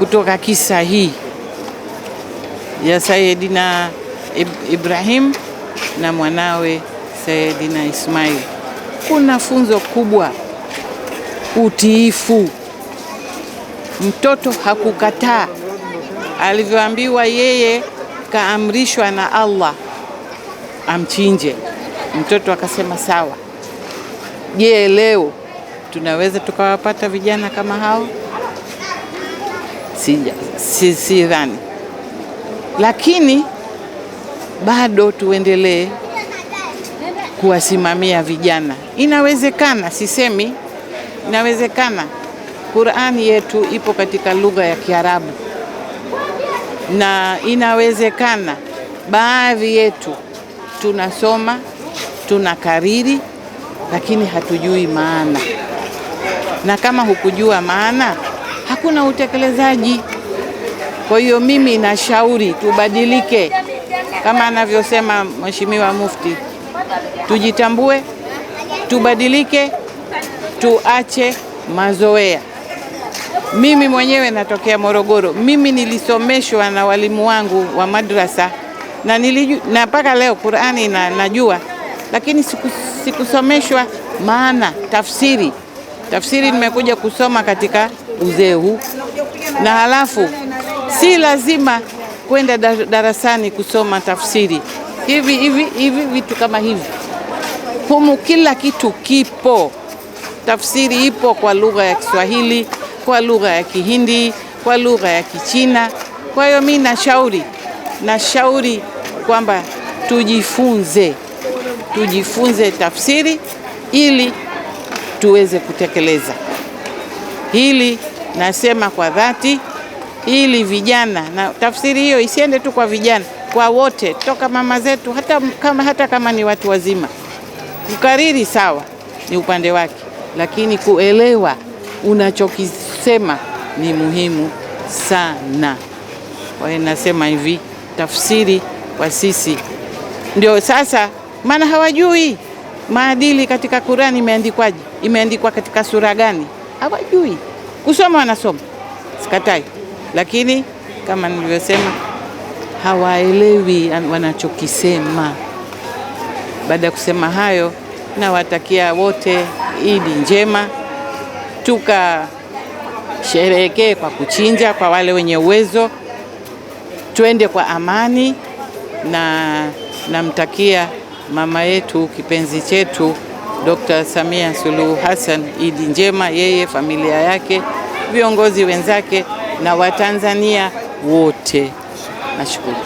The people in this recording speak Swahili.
kutoka kisa hii ya Sayyidina Ibrahim na mwanawe Sayyidina Ismail. Kuna funzo kubwa, utiifu. Mtoto hakukataa alivyoambiwa, yeye kaamrishwa na Allah amchinje. Mtoto akasema sawa. Je, leo tunaweza tukawapata vijana kama hao? Si dhani. Lakini bado tuendelee kuwasimamia vijana. Inawezekana, sisemi inawezekana. Qur'ani yetu ipo katika lugha ya Kiarabu, na inawezekana baadhi yetu tunasoma, tunakariri, lakini hatujui maana. Na kama hukujua maana, hakuna utekelezaji. Kwa hiyo mimi nashauri tubadilike, kama anavyosema Mheshimiwa Mufti, tujitambue, tubadilike, tuache mazoea. Mimi mwenyewe natokea Morogoro. Mimi nilisomeshwa na walimu wangu wa madrasa na mpaka leo Qur'ani najua, lakini sikusomeshwa maana, tafsiri. Tafsiri nimekuja kusoma katika uzee huu, na halafu si lazima kwenda darasani kusoma tafsiri. Hivi vitu kama hivi humu, kila kitu kipo. Tafsiri ipo kwa lugha ya Kiswahili, kwa lugha ya Kihindi, kwa lugha ya Kichina. Kwa hiyo mimi nashauri kwamba tujifunze tafsiri ili tuweze kutekeleza hili. Nasema kwa dhati, ili vijana, na tafsiri hiyo isiende tu kwa vijana, kwa wote, toka mama zetu hata kama ni watu wazima. Kukariri sawa, ni upande wake, lakini kuelewa unachokisema ni muhimu sana. Kwa hiyo nasema hivi, tafsiri kwa sisi ndio sasa, maana hawajui maadili katika Qur'ani imeandikwaje, imeandikwa katika sura gani, hawajui. Kusoma wanasoma, sikatai, lakini kama nilivyosema, hawaelewi wanachokisema. Baada ya kusema hayo, nawatakia wote Idi njema, tukasherehekee kwa kuchinja kwa wale wenye uwezo, tuende kwa amani, na namtakia mama yetu kipenzi chetu Dr. Samia Suluhu Hassan Idi njema, yeye, familia yake, viongozi wenzake na Watanzania wote. Nashukuru.